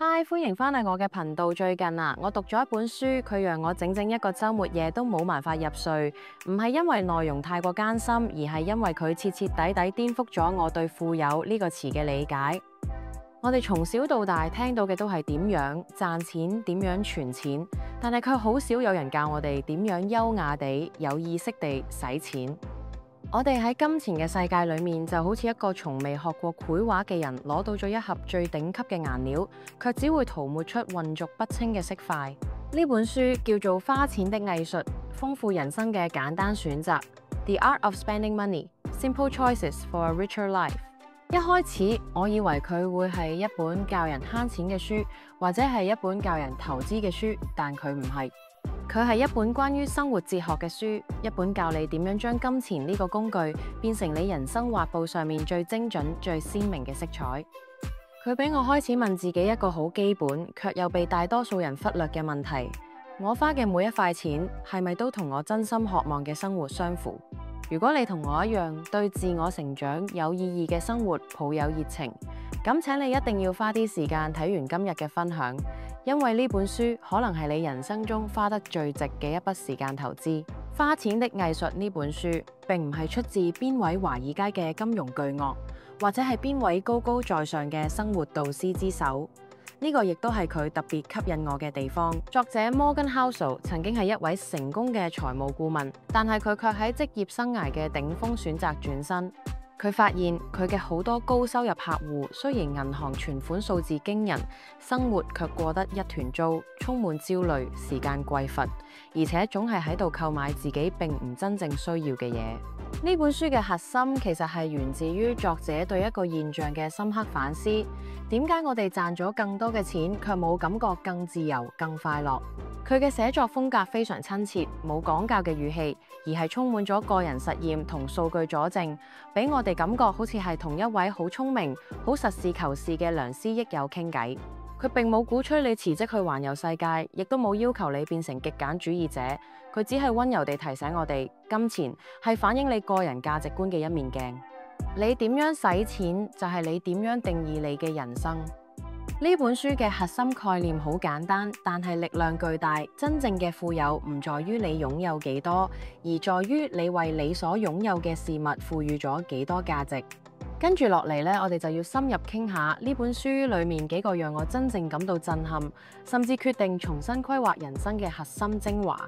嗨，歡迎返嚟我嘅頻道。最近我讀咗一本書，佢讓我整整一個週末夜都冇辦法入睡。唔係因為內容太過艱辛，而係因為佢徹徹底底顛覆咗我對富有呢個詞嘅理解。我哋從小到大聽到嘅都係點樣賺錢、點樣存錢，但係卻好少有人教我哋點樣優雅地、有意識地使錢。我哋喺金錢嘅世界裏面，就好似一個從未學過繪畫嘅人攞到咗一盒最頂級嘅顏料，卻只會塗抹出渾濁不清嘅色塊。呢本書叫做《花錢的藝術》，豐富人生嘅簡單選擇。The Art of Spending Money: Simple Choices for a Richer Life。一開始我以為佢會係一本教人慳錢嘅書，或者係一本教人投資嘅書，但佢唔係。佢係一本關於生活哲學嘅書，一本教你點樣將金錢呢個工具變成你人生畫布上面最精準、最鮮明嘅色彩。佢俾我開始問自己一個好基本，卻又被大多數人忽略嘅問題：我花嘅每一塊錢係咪都同我真心渴望嘅生活相符？如果你同我一樣對自我成長有意義嘅生活抱有熱情，咁請你一定要花啲時間睇完今日嘅分享，因為呢本書可能係你人生中花得最值嘅一筆時間投資。《花錢的藝術》呢本書並唔係出自邊位華爾街嘅金融巨鱷，或者係邊位高高在上嘅生活導師之手。呢個亦都係佢特別吸引我嘅地方。作者 Morgan Housel 曾經係一位成功嘅財務顧問，但係佢卻喺職業生涯嘅頂峰選擇轉身。佢發現佢嘅好多高收入客戶，雖然銀行存款數字驚人，生活卻過得一團糟，充滿焦慮，時間匱乏，而且總係喺度購買自己並唔真正需要嘅嘢。呢本書嘅核心其實係源自於作者對一個現象嘅深刻反思：點解我哋賺咗更多嘅錢，卻冇感覺更自由、更快樂？佢嘅寫作風格非常親切，冇講教嘅語氣，而係充滿咗個人實驗同數據佐證，俾我哋感覺好似係同一位好聰明、好實事求是嘅良師益友傾偈。佢並冇鼓吹你辭職去環遊世界，亦都冇要求你變成極簡主義者。佢只係溫柔地提醒我哋，金錢係反映你個人價值觀嘅一面鏡。你點樣使錢，就係你點樣定義你嘅人生。呢本書嘅核心概念好簡單，但係力量巨大。真正嘅富有唔在於你擁有幾多，而在於你為你所擁有嘅事物賦予咗幾多價值。跟住落嚟呢，我哋就要深入傾下呢本書裏面幾個讓我真正感到震撼，甚至決定重新規劃人生嘅核心精華。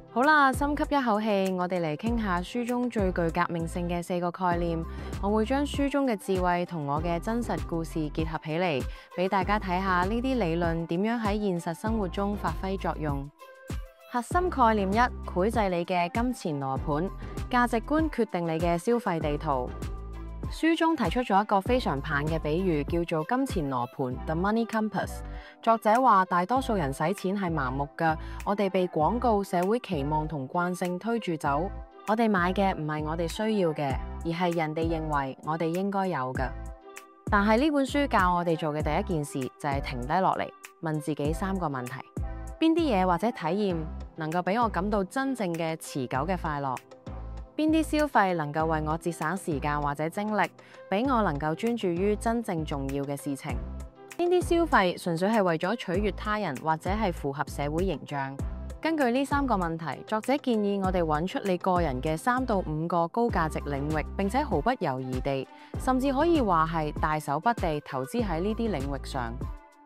好啦，深吸一口氣，我哋嚟傾下書中最具革命性嘅4個概念。我會將書中嘅智慧同我嘅真實故事結合起嚟，俾大家睇下呢啲理論點樣喺現實生活中發揮作用。核心概念1：繪製你嘅金錢羅盤，價值觀決定你嘅消費地圖。書中提出咗一個非常棒嘅比喻，叫做金錢羅盤 The Money Compass。作者話大多數人使錢係盲目㗎，我哋被廣告、社會期望同慣性推住走。我哋買嘅唔係我哋需要嘅，而係人哋認為我哋應該有㗎。但係呢本書教我哋做嘅第一件事就係停低落嚟，問自己3個問題：邊啲嘢或者體驗能夠俾我感到真正嘅持久嘅快樂？邊啲消費能夠為我節省時間或者精力，俾我能夠專注於真正重要嘅事情？邊啲消費純粹係為咗取悅他人，或者係符合社會形象？根據呢3個問題，作者建議我哋揾出你個人嘅3到5個高價值領域，並且毫不猶豫地，甚至可以話係大手筆地投資喺呢啲領域上。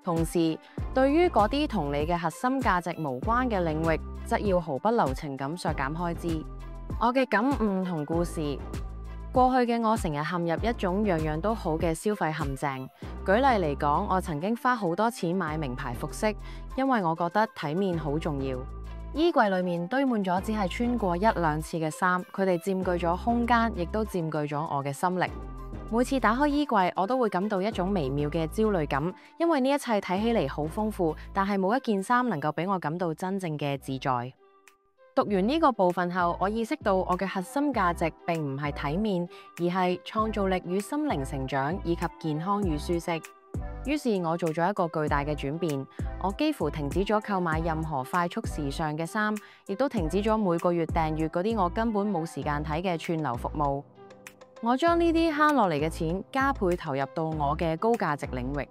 同時，對於嗰啲同你嘅核心價值無關嘅領域，則要毫不留情咁削減開支。我嘅感悟同故事。過去嘅我成日陷入一種樣樣都好嘅消費陷阱。舉例嚟講，我曾經花好多錢買名牌服飾，因為我覺得體面好重要。衣櫃裏面堆滿咗只係穿過1、2次嘅衫，佢哋佔據咗空間，亦都佔據咗我嘅心力。每次打開衣櫃，我都會感到一種微妙嘅焦慮感，因為呢一切睇起嚟好豐富，但係冇一件衫能夠俾我感到真正嘅自在。讀完呢個部分後，我意識到我嘅核心價值並唔係體面，而係創造力與心靈成長，以及健康與舒適。於是我做咗一個巨大嘅轉變，我幾乎停止咗購買任何快速時尚嘅衫，亦都停止咗每個月訂閱嗰啲我根本冇時間睇嘅串流服務。我將呢啲慳落嚟嘅錢加倍投入到我嘅高價值領域。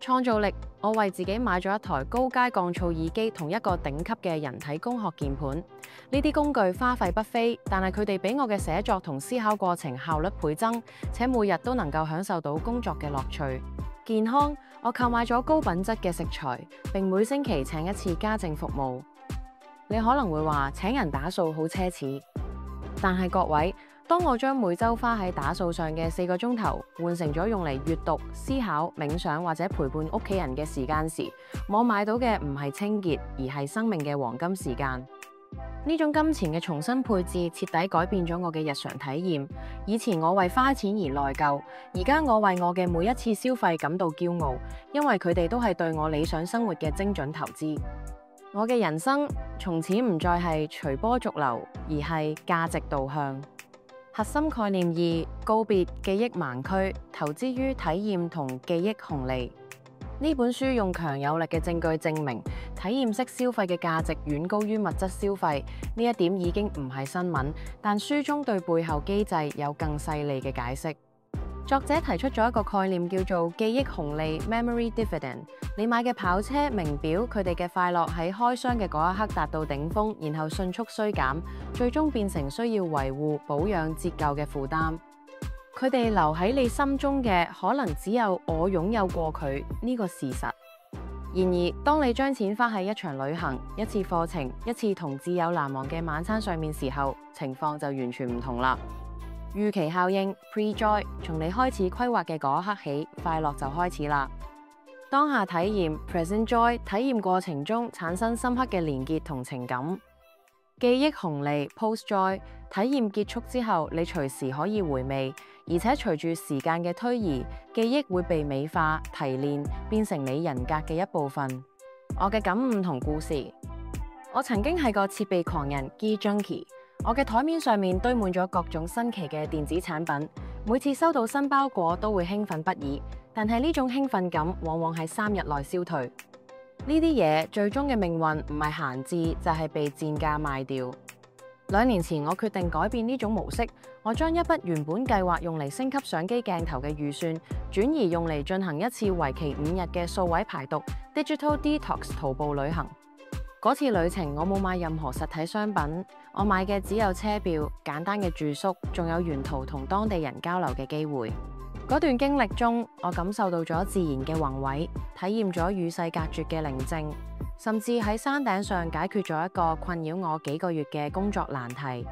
創造力，我為自己買咗一台高階降噪耳機同一個頂級嘅人體工學鍵盤。呢啲工具花費不菲，但係佢哋俾我嘅寫作同思考過程效率倍增，且每日都能夠享受到工作嘅樂趣。健康，我購買咗高品質嘅食材，並每星期請一次家政服務。你可能會話請人打掃好奢侈，但係各位，當我將每週花喺打掃上嘅4個鐘頭換成咗用嚟閱讀、思考、冥想或者陪伴屋企人嘅時間時，我買到嘅唔係清潔，而係生命嘅黃金時間。呢種金錢嘅重新配置徹底改變咗我嘅日常體驗。以前我為花錢而內疚，而家我為我嘅每一次消費感到驕傲，因為佢哋都係對我理想生活嘅精準投資。我嘅人生從此唔再係隨波逐流，而係價值導向。核心概念2：告別記憶盲區，投資於體驗同記憶紅利。呢本書用強有力嘅證據證明，體驗式消費嘅價值遠高於物質消費。呢一點已經唔係新聞，但書中對背後機制有更細膩嘅解釋。作者提出咗一個概念叫做記憶紅利 （Memory Dividend）。你買嘅跑車、名錶，佢哋嘅快樂喺開箱嘅嗰一刻達到頂峰，然後迅速衰減，最終變成需要維護、保養、折舊嘅負擔。佢哋留喺你心中嘅，可能只有我擁有過佢呢個事實。然而，當你將錢花喺一場旅行、一次課程、一次同摯友難忘嘅晚餐上面時候，情況就完全唔同啦。預期效應 （Pre-Joy） 從你開始規劃嘅嗰一刻起，快樂就開始啦。當下體驗 （Present Joy） 體驗過程中產生深刻嘅連結同情感。記憶紅利 （Post-Joy） 體驗結束之後，你隨時可以回味，而且隨住時間嘅推移，記憶會被美化、提煉，變成你人格嘅一部分。我嘅感悟同故事，我曾經係個設備狂人 （Geek Junkie）。我嘅台面上面堆滿咗各種新奇嘅電子產品，每次收到新包裹都會興奮不已。但係呢種興奮感往往喺3日內消退。呢啲嘢最終嘅命運唔係閒置，就係被賤價賣掉。2年前我決定改變呢種模式，我將一筆原本計劃用嚟升級相機鏡頭嘅預算，轉移用嚟進行一次為期5日嘅數位排毒 （Digital Detox） 徒步旅行。嗰次旅程我冇買任何實體商品，我買嘅只有車票、簡單嘅住宿，仲有沿途同當地人交流嘅機會。嗰段經歷中，我感受到咗自然嘅宏偉，體驗咗與世隔絕嘅寧靜，甚至喺山頂上解決咗一個困擾我幾個月嘅工作難題。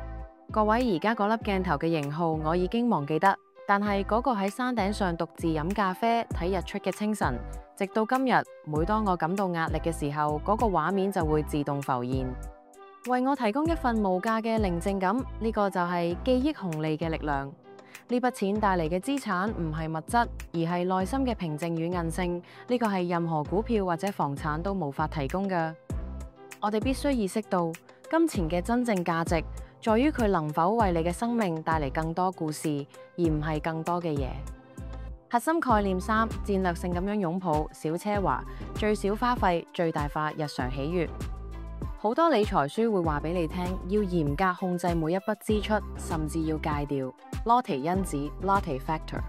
各位，而家嗰粒鏡頭嘅型號我已經忘記得，但係嗰個喺山頂上獨自飲咖啡睇日出嘅清晨，直到今日，每當我感到壓力嘅時候，嗰個畫面就會自動浮現，為我提供一份無價嘅寧靜感。呢個就係記憶紅利嘅力量。呢筆錢帶嚟嘅資產唔係物質，而係內心嘅平靜與韌性。呢個係任何股票或者房產都無法提供嘅。我哋必須意識到，金錢嘅真正價值在於佢能否為你嘅生命帶嚟更多故事，而唔係更多嘅嘢。核心概念3：戰略性咁樣擁抱小奢華，最少花費，最大化日常喜悅。好多理財書會話俾你聽，要嚴格控制每一筆支出，甚至要戒掉 Lotte 因子 Lotte Factor。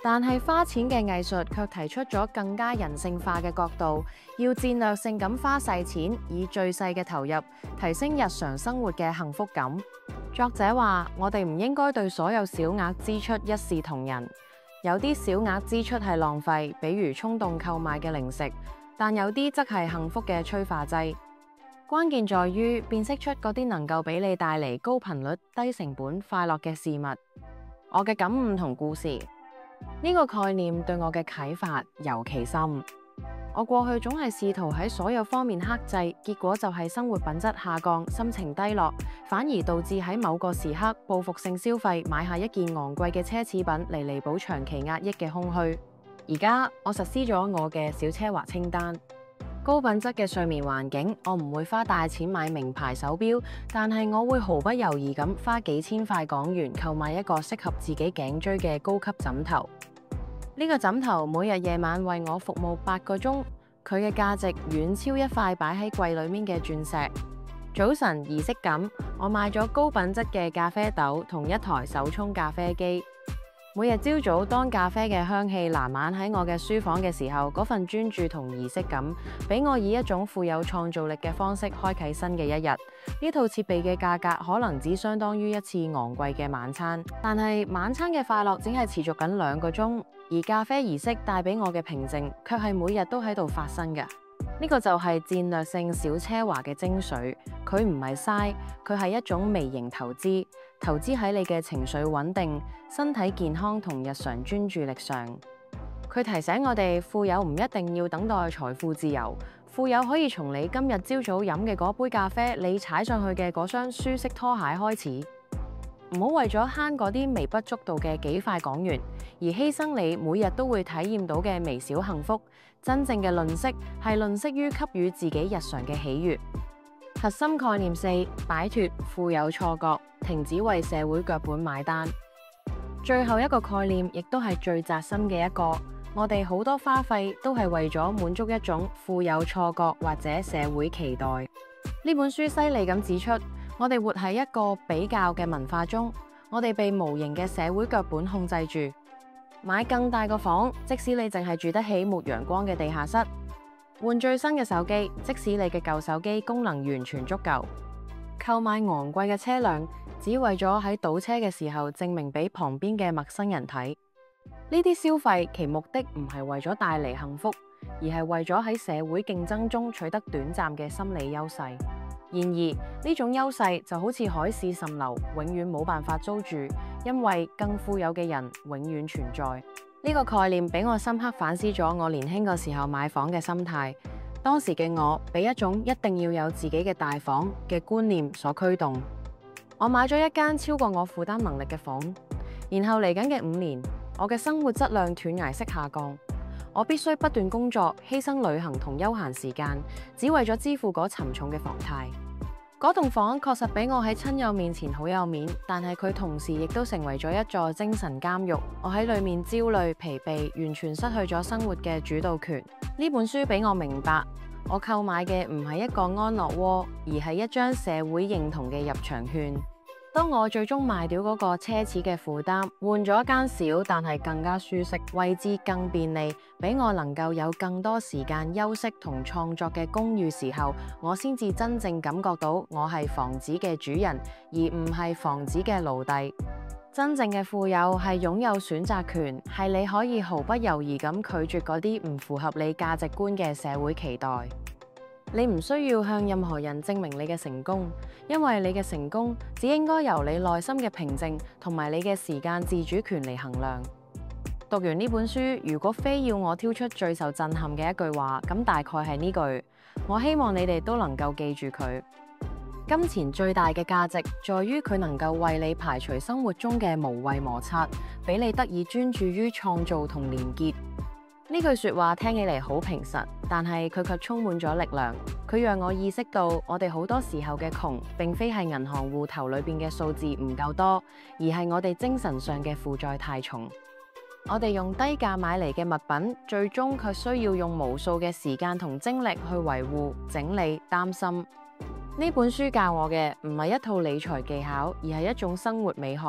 但係花錢嘅藝術卻提出咗更加人性化嘅角度，要戰略性咁花細錢，以最細嘅投入提升日常生活嘅幸福感。作者話：我哋唔應該對所有小額支出一視同仁。有啲小額支出係浪費，比如衝動購買嘅零食，但有啲則係幸福嘅催化劑。關鍵在於辨識出嗰啲能夠俾你帶嚟高頻率、低成本、快樂嘅事物。我嘅感悟同故事，呢個概念對我嘅啟發尤其深。我過去總係試圖喺所有方面克制，結果就係生活品質下降、心情低落，反而導致喺某個時刻報復性消費，買下一件昂貴嘅奢侈品嚟彌補長期壓抑嘅空虛。而家我實施咗我嘅小奢華清單。高品質嘅睡眠環境，我唔會花大錢買名牌手錶，但係我會毫不猶豫咁花幾千塊港元購買一個適合自己頸椎嘅高級枕頭。呢個枕頭每日夜晚為我服務8個鐘，佢嘅價值遠超一塊擺喺櫃裏面嘅鑽石。早晨儀式感，我買咗高品質嘅咖啡豆同一台手沖咖啡機。每日朝早，當咖啡嘅香氣瀾漫喺我嘅書房嘅時候，嗰份專注同儀式感，俾我以一種富有創造力嘅方式開啟新嘅一日。呢套設備嘅價格可能只相當於一次昂貴嘅晚餐，但係晚餐嘅快樂只係持續緊2個鐘，而咖啡儀式帶俾我嘅平靜，卻係每日都喺度發生嘅。呢個就係戰略性小奢華嘅精髓，佢唔係嘥，佢係一種微型投資，投資喺你嘅情緒穩定、身體健康同日常專注力上。佢提醒我哋，富有唔一定要等待財富自由，富有可以從你今日朝早飲嘅嗰杯咖啡，你踩上去嘅嗰雙舒適拖鞋開始。唔好為咗慳嗰啲微不足道嘅幾塊港元，而犧牲你每日都會體驗到嘅微小幸福。真正嘅吝嗇係吝嗇於給予自己日常嘅喜悅。核心概念4：擺脫富有錯覺，停止為社會腳本買單。最後一個概念，亦都係最扎心嘅一個，我哋好多花費都係為咗滿足一種富有錯覺或者社會期待。呢本書犀利咁指出，我哋活喺一個比較嘅文化中，我哋被無形嘅社會腳本控制住。買更大個房，即使你淨係住得起沒陽光嘅地下室；換最新嘅手機，即使你嘅舊手機功能完全足夠；購買昂貴嘅車輛，只為咗喺倒車嘅時候證明俾旁邊嘅陌生人睇。呢啲消費其目的唔係為咗帶嚟幸福，而係為咗喺社會競爭中取得短暫嘅心理優勢。然而呢種優勢就好似海市蜃樓，永遠冇辦法租住，因為更富有嘅人永遠存在。呢個概念俾我深刻反思咗我年輕嘅時候買房嘅心態。當時嘅我被一種一定要有自己嘅大房嘅觀念所驅動，我買咗一間超過我負擔能力嘅房。然後嚟緊嘅5年，我嘅生活質量斷崖式下降。我必須不斷工作，犧牲旅行同休閒時間，只為咗支付嗰沉重嘅房貸。嗰棟房確實俾我喺親友面前好有面，但係佢同時亦都成為咗一座精神監獄。我喺裏面焦慮、疲憊，完全失去咗生活嘅主導權。呢本書俾我明白，我購買嘅唔係一個安樂窩，而係一張社會認同嘅入場券。當我最終賣掉嗰個奢侈嘅負擔，換咗一間小但係更加舒適、位置更便利，俾我能夠有更多時間休息同創作嘅公寓時候，我先至真正感覺到我係房子嘅主人，而唔係房子嘅奴隸。真正嘅富有係擁有選擇權，係你可以毫不猶豫咁拒絕嗰啲唔符合你價值觀嘅社會期待。你唔需要向任何人證明你嘅成功，因為你嘅成功只應該由你內心嘅平靜同埋你嘅時間自主權嚟衡量。讀完呢本書，如果非要我挑出最受震撼嘅一句話，咁大概係呢句。我希望你哋都能夠記住佢。金錢最大嘅價值在於佢能夠為你排除生活中嘅無謂摩擦，俾你得以專注於創造同連結。呢句說話聽起嚟好平實，但係佢卻充滿咗力量。佢讓我意識到，我哋好多時候嘅窮，並非係銀行戶頭裏邊嘅數字唔夠多，而係我哋精神上嘅負債太重。我哋用低價買嚟嘅物品，最終卻需要用無數嘅時間同精力去維護、整理、擔心。呢本書教我嘅唔係一套理財技巧，而係一種生活美學。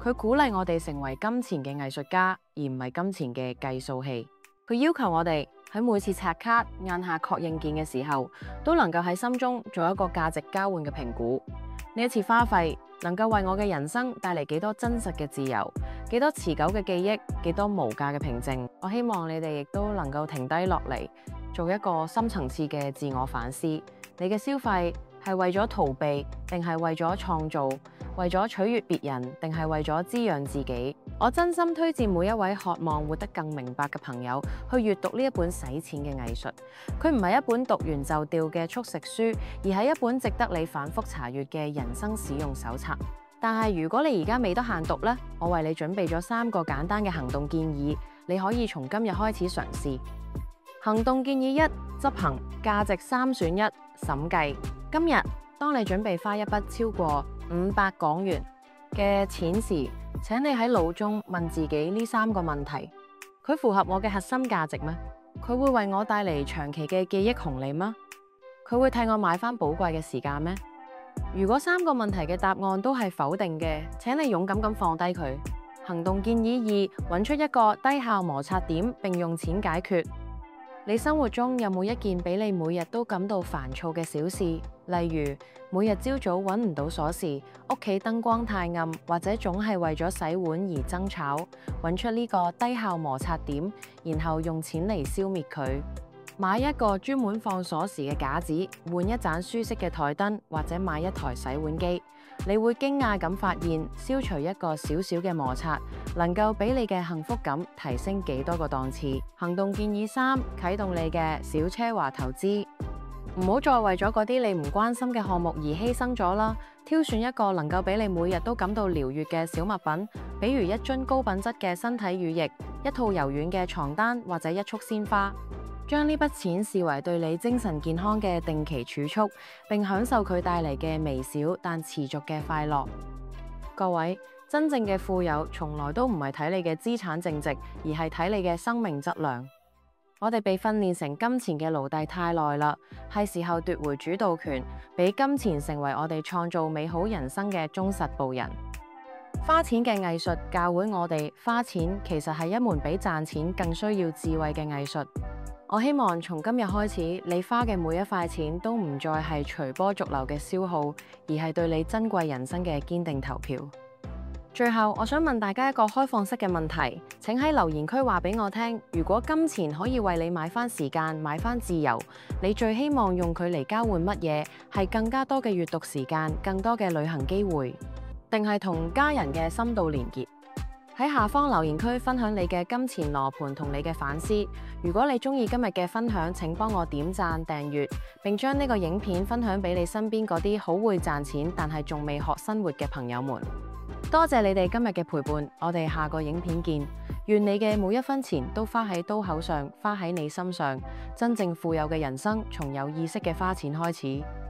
佢鼓勵我哋成為金錢嘅藝術家，而唔係金錢嘅計數器。佢要求我哋喺每次刷卡按下確認鍵嘅時候，都能夠喺心中做一個價值交換嘅評估。呢一次花費能夠為我嘅人生帶嚟幾多真實嘅自由，幾多持久嘅記憶，幾多無價嘅平靜。我希望你哋亦都能夠停低落嚟，做一個深層次嘅自我反思。你嘅消費係為咗逃避，定係為咗創造？為咗取悅別人，定係為咗滋養自己？我真心推薦每一位渴望活得更明白嘅朋友去閱讀呢一本使錢嘅藝術。佢唔係一本讀完就掉嘅速食書，而係一本值得你反覆查閱嘅人生使用手冊。但係如果你而家未得閒讀呢，我為你準備咗3個簡單嘅行動建議，你可以從今日開始嘗試。行動建議1：執行價值3選1審計。今日當你準備花一筆超過500港元嘅錢時，請你喺腦中問自己呢3個問題：佢符合我嘅核心價值咩？佢會為我帶嚟長期嘅記憶紅利嗎？佢會替我買返寶貴嘅時間咩？如果3個問題嘅答案都係否定嘅，請你勇敢咁放低佢。行動建議二：揾出一個低效摩擦點並用錢解決。你生活中有冇一件俾你每日都感到煩躁嘅小事？例如每日朝早揾唔到鎖匙，屋企燈光太暗，或者總係為咗洗碗而爭吵。揾出呢個低效摩擦點，然後用錢嚟消滅佢。買一個專門放鎖匙嘅架子，換一盞舒適嘅台燈，或者買一台洗碗機。你會驚訝咁發現，消除一個小小嘅摩擦，能夠俾你嘅幸福感提升幾多個檔次。行動建議三：啟動你嘅小奢華投資。唔好再為咗嗰啲你唔關心嘅項目而犧牲咗啦，挑選一個能夠俾你每日都感到療癒嘅小物品，比如一樽高品質嘅身體乳液、一套柔軟嘅床單或者一束鮮花。將呢筆錢視為對你精神健康嘅定期儲蓄，並享受佢帶嚟嘅微小但持續嘅快樂。各位，真正嘅富有從來都唔係睇你嘅資產淨值，而係睇你嘅生命質量。我哋被訓練成金錢嘅奴隸太耐啦，係時候奪回主導權，俾金錢成為我哋創造美好人生嘅忠實僕人。花錢嘅藝術教會我哋，花錢其實係一門比賺錢更需要智慧嘅藝術。我希望從今日開始，你花嘅每一塊錢都唔再係隨波逐流嘅消耗，而係對你珍貴人生嘅堅定投票。最後，我想問大家一個開放式嘅問題，請喺留言區話俾我聽，如果金錢可以為你買返時間、買返自由，你最希望用佢嚟交換乜嘢？係更加多嘅閱讀時間、更多嘅旅行機會，定係同家人嘅深度連結？喺下方留言區分享你嘅金錢羅盤同你嘅反思。如果你鍾意今日嘅分享，請幫我點讚、訂閱，並將呢個影片分享俾你身邊嗰啲好會賺錢但係仲未學生活嘅朋友們。多謝你哋今日嘅陪伴，我哋下個影片見。願你嘅每一分錢都花喺刀口上，花喺你心上。真正富有嘅人生，從有意識嘅花錢開始。